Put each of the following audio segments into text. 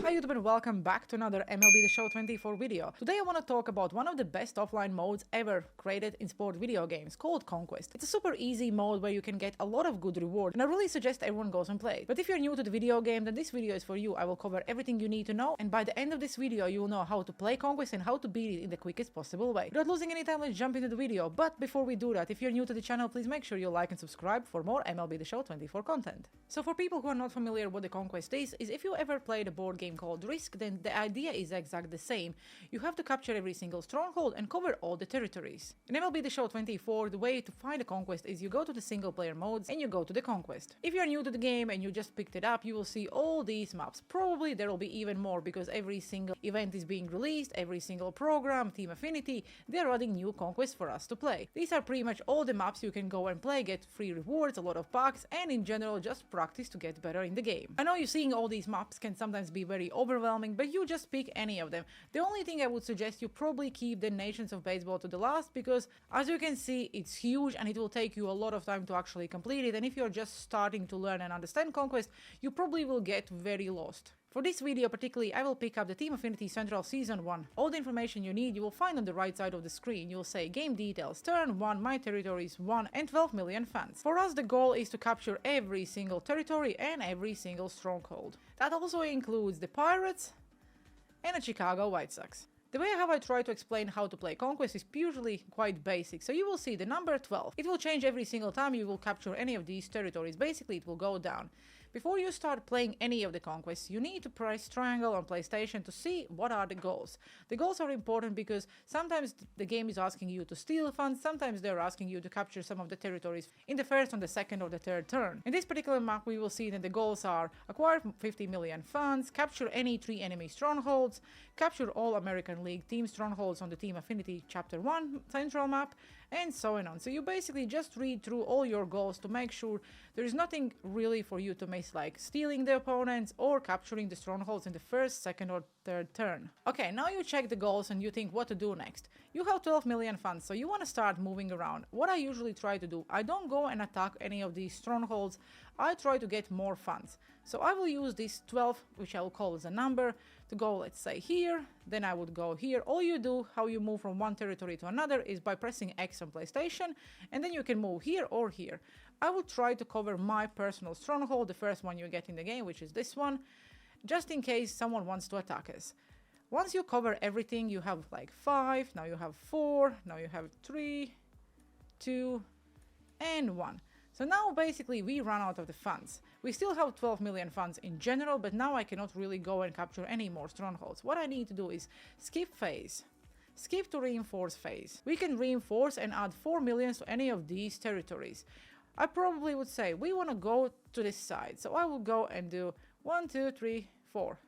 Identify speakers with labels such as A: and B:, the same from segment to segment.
A: Hi YouTube and welcome back to another MLB The Show 24 video. Today I want to talk about one of the best offline modes ever created in sport video games called Conquest. It's a super easy mode where you can get a lot of good reward and I really suggest everyone goes and play it. But if you're new to the video game, then this video is for you. I will cover everything you need to know and by the end of this video you will know how to play Conquest and how to beat it in the quickest possible way. Without losing any time, let's jump into the video. But before we do that, if you're new to the channel, please make sure you like and subscribe for more MLB The Show 24 content. So for people who are not familiar what the Conquest is if you ever played a board game called Risk, then the idea is exactly the same. You have to capture every single stronghold and cover all the territories. In MLB The Show 24, the way to find a Conquest is you go to the single player modes and you go to the Conquest. If you're new to the game and you just picked it up, you will see all these maps. Probably there will be even more because every single event is being released, every single program, Team Affinity, they're adding new Conquests for us to play. These are pretty much all the maps you can go and play, get free rewards, a lot of packs, and in general just practice to get better in the game. I know you seeing all these maps can sometimes be very overwhelming, but you just pick any of them. The only thing I would suggest you probably keep the Nations of Baseball to the last because as you can see it's huge and it will take you a lot of time to actually complete it, and if you're just starting to learn and understand Conquest, you probably will get very lost. For this video particularly, I will pick up the Team Affinity Central Season 1. All the information you need you will find on the right side of the screen. You will say Game Details, Turn 1, My Territories 1 and 12 million fans. For us the goal is to capture every single territory and every single stronghold. That also includes the Pirates and the Chicago White Sox. The way how I try to explain how to play Conquest is usually quite basic, so you will see the number 12. It will change every single time you will capture any of these territories. Basically it will go down. Before you start playing any of the Conquests, you need to press triangle on PlayStation to see what are the goals. The goals are important because sometimes the game is asking you to steal funds, sometimes they're asking you to capture some of the territories in the first, on the second or the third turn. In this particular map we will see that the goals are acquire 50 million funds, capture any 3 enemy strongholds, capture all American League team strongholds on the Team Affinity Chapter 1 central map, and so on. So you basically just read through all your goals to make sure there is nothing really for you to miss, like stealing the opponents or capturing the strongholds in the first, second or third turn. Okay, now you check the goals and you think what to do next. You have 12 million funds, so you want to start moving around. What I usually try to do, I don't go and attack any of these strongholds, I try to get more funds. So I will use this 12, which I will call as a number, to go, let's say, here, then I would go here. All you do, how you move from one territory to another, is by pressing X on PlayStation, and then you can move here or here. I would try to cover my personal stronghold, the first one you get in the game, which is this one, just in case someone wants to attack us. Once you cover everything, you have like 5, now you have 4, now you have 3, 2, and 1. So now basically we run out of the funds. We still have 12 million funds in general, but now I cannot really go and capture any more strongholds. What I need to do is skip phase. Skip to reinforce phase. We can reinforce and add 4 million to any of these territories. I probably would say we want to go to this side. So I will go and do 1, 2, 3, 4,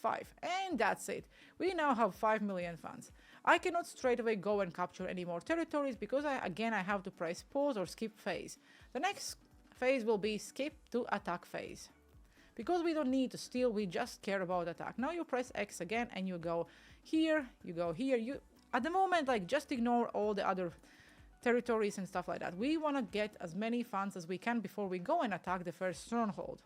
A: 5. And that's it. We now have 5 million funds. I cannot straight away go and capture any more territories because I have to press pause or skip phase. The next phase will be skip to attack phase. Because we don't need to steal, we just care about attack. Now you press X again and you go here, you go here. You at the moment, like, just ignore all the other territories and stuff like that. We want to get as many funds as we can before we go and attack the first stronghold.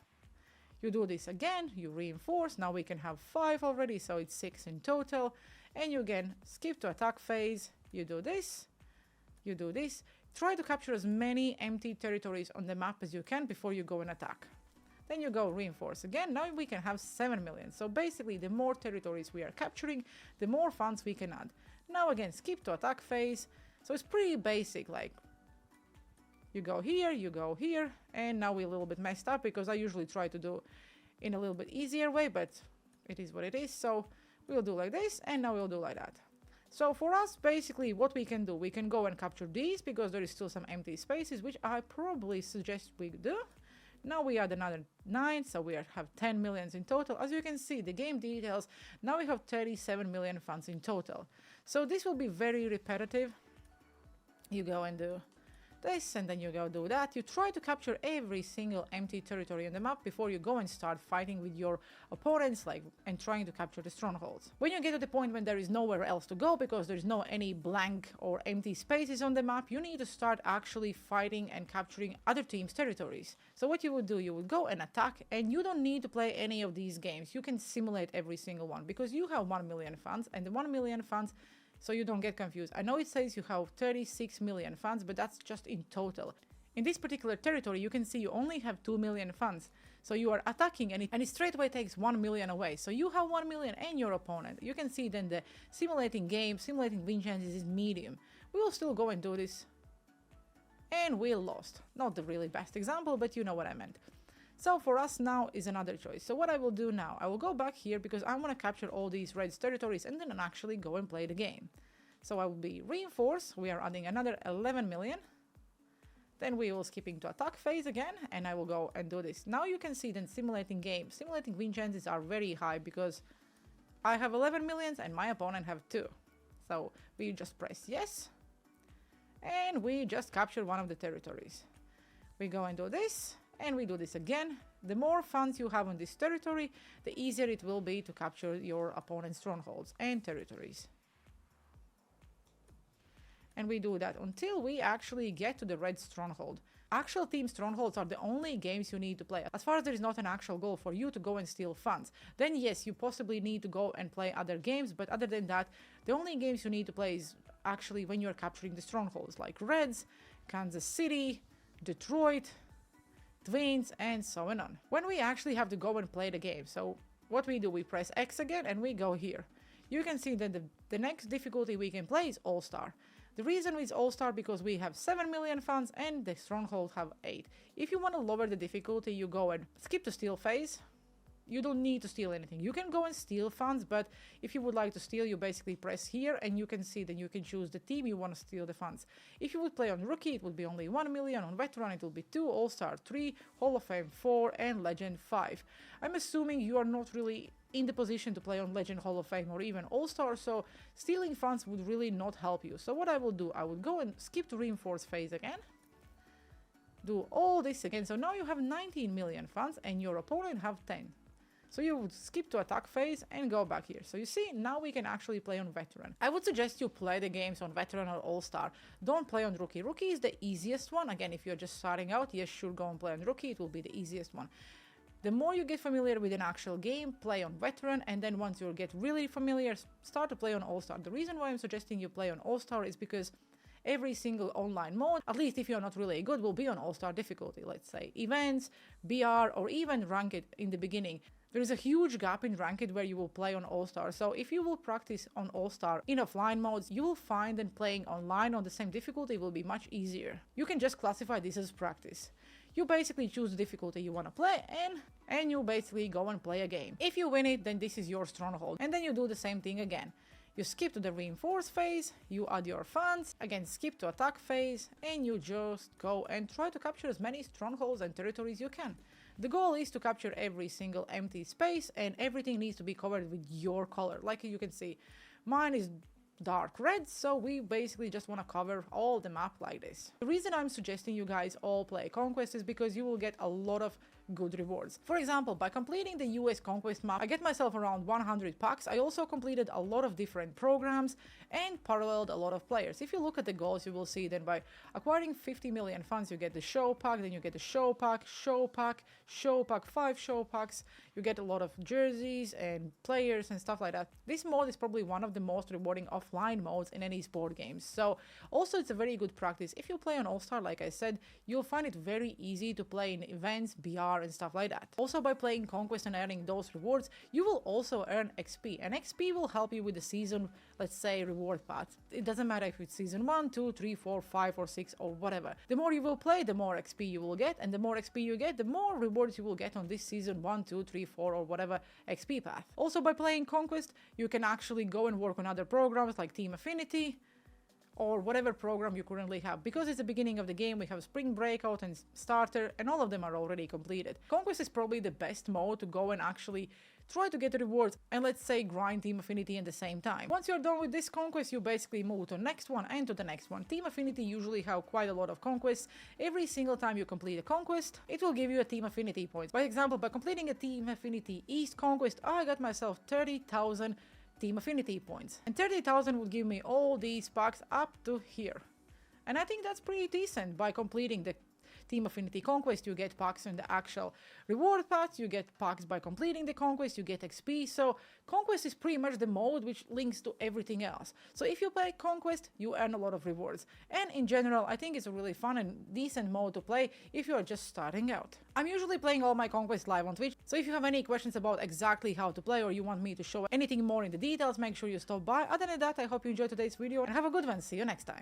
A: You do this again, you reinforce, now we can have 5 already, so it's 6 in total. And you again skip to attack phase, you do this, you do this. Try to capture as many empty territories on the map as you can before you go and attack. Then you go reinforce again, now we can have 7 million. So basically the more territories we are capturing, the more funds we can add. Now again, skip to attack phase. So it's pretty basic, like you go here, and now we're a little bit messed up because I usually try to do in a little bit easier way, but it is what it is. So we'll do like this, and now we'll do like that. So for us, basically what we can do, we can go and capture these because there is still some empty spaces, which I probably suggest we do. Now we add another 9, so we have 10 millions in total. As you can see, the game details, now we have 37 million funds in total. So this will be very repetitive. You go and do this, and then you go do that. You try to capture every single empty territory on the map before you go and start fighting with your opponents, and trying to capture the strongholds. When you get to the point when there is nowhere else to go because there's no any blank or empty spaces on the map, you need to start actually fighting and capturing other teams' territories. So what you would do, you would go and attack, and you don't need to play any of these games. You can simulate every single one because you have 1 million fans, and the 1 million fans, so you don't get confused. I know it says you have 36 million fans, but that's just in total. In this particular territory, you can see you only have 2 million fans. So you are attacking, and it straight away takes 1 million away. So you have 1 million and your opponent. You can see then the simulating win chances is medium. We will still go and do this. And we lost. Not the really best example, but you know what I meant. So for us now is another choice. So what I will do now, I will go back here because I want to capture all these red territories and then actually go and play the game. So I will be reinforce. We are adding another 11 million. Then we will skip into attack phase again, and I will go and do this. Now you can see then simulating win chances are very high because I have 11 millions and my opponent have 2. So we just press yes, and we just capture one of the territories. We go and do this. And we do this again. The more funds you have on this territory, the easier it will be to capture your opponent's strongholds and territories. And we do that until we actually get to the red stronghold. Actual team strongholds are the only games you need to play. As far as there is not an actual goal for you to go and steal funds, then yes, you possibly need to go and play other games, but other than that, the only games you need to play is actually when you're capturing the strongholds, like Reds, Kansas City, Detroit, Twins, and so on. When we actually have to go and play the game, so what we do, we press X again and we go here. You can see that the next difficulty we can play is All-Star. The reason it's All-Star because we have 7 million funds and the stronghold have 8. If you want to lower the difficulty, you go and skip to steal phase. You don't need to steal anything. You can go and steal funds, but if you would like to steal, you basically press here and you can see that you can choose the team you want to steal the funds. If you would play on Rookie, it would be only 1 million. On Veteran, it will be 2, All-Star 3, Hall of Fame 4, and Legend 5. I'm assuming you are not really in the position to play on Legend, Hall of Fame, or even All-Star, so stealing funds would really not help you. So what I will do, I will go and skip to Reinforce phase again. Do all this again. So now you have 19 million funds and your opponent have 10. So you would skip to attack phase and go back here. So you see, now we can actually play on Veteran. I would suggest you play the games on Veteran or All-Star. Don't play on Rookie. Rookie is the easiest one. Again, if you're just starting out, yes, sure, go and play on Rookie. It will be the easiest one. The more you get familiar with an actual game, play on Veteran, and then once you get really familiar, start to play on All-Star. The reason why I'm suggesting you play on All-Star is because every single online mode, at least if you're not really good, will be on All-Star difficulty. Let's say events, BR, or even Ranked in the beginning. There is a huge gap in Ranked where you will play on All-Star, so if you will practice on All-Star in offline modes, you will find that playing online on the same difficulty will be much easier. You can just classify this as practice. You basically choose the difficulty you want to play and you basically go and play a game. If you win it, then this is your stronghold, and then you do the same thing again. You skip to the reinforce phase, you add your funds, again skip to attack phase, and you just go and try to capture as many strongholds and territories you can. The goal is to capture every single empty space, and everything needs to be covered with your color. Like you can see, mine is dark red, so we basically just want to cover all the map like this. The reason I'm suggesting you guys all play Conquest is because you will get a lot of good rewards. For example, by completing the US Conquest map, I get myself around 100 packs. I also completed a lot of different programs and paralleled a lot of players. If you look at the goals, you will see that by acquiring 50 million funds, you get the show pack, then you get the show pack, 5 show packs, you get a lot of jerseys and players and stuff like that. This mode is probably one of the most rewarding offline modes in any sport games. So also it's a very good practice. If you play on All-Star, like I said, you'll find it very easy to play in events, BR, and stuff like that. Also, by playing Conquest and earning those rewards, you will also earn XP, and XP will help you with the season, let's say, reward path. It doesn't matter if it's season 1, 2, 3, 4, 5, or 6, or whatever. The more you will play, the more XP you will get, and the more XP you get, the more rewards you will get on this season 1, 2, 3, 4, or whatever XP path. Also, by playing Conquest, you can actually go and work on other programs like Team Affinity, or whatever program you currently have. Because it's the beginning of the game, we have Spring Breakout and Starter, and all of them are already completed. Conquest is probably the best mode to go and actually try to get the rewards, and let's say grind Team Affinity at the same time. Once you're done with this conquest, you basically move to the next one and to the next one. Team Affinity usually have quite a lot of conquests. Every single time you complete a conquest, it will give you a Team Affinity points. For example, by completing a Team Affinity East conquest, I got myself 30,000 Team Affinity points. And 30,000 would give me all these packs up to here. And I think that's pretty decent. By completing the Team Affinity Conquest, you get packs in the actual reward paths, you get packs by completing the Conquest, you get XP, so Conquest is pretty much the mode which links to everything else. So if you play Conquest, you earn a lot of rewards. And in general, I think it's a really fun and decent mode to play if you are just starting out. I'm usually playing all my Conquest live on Twitch, so if you have any questions about exactly how to play or you want me to show anything more in the details, make sure you stop by. Other than that, I hope you enjoyed today's video and have a good one. See you next time.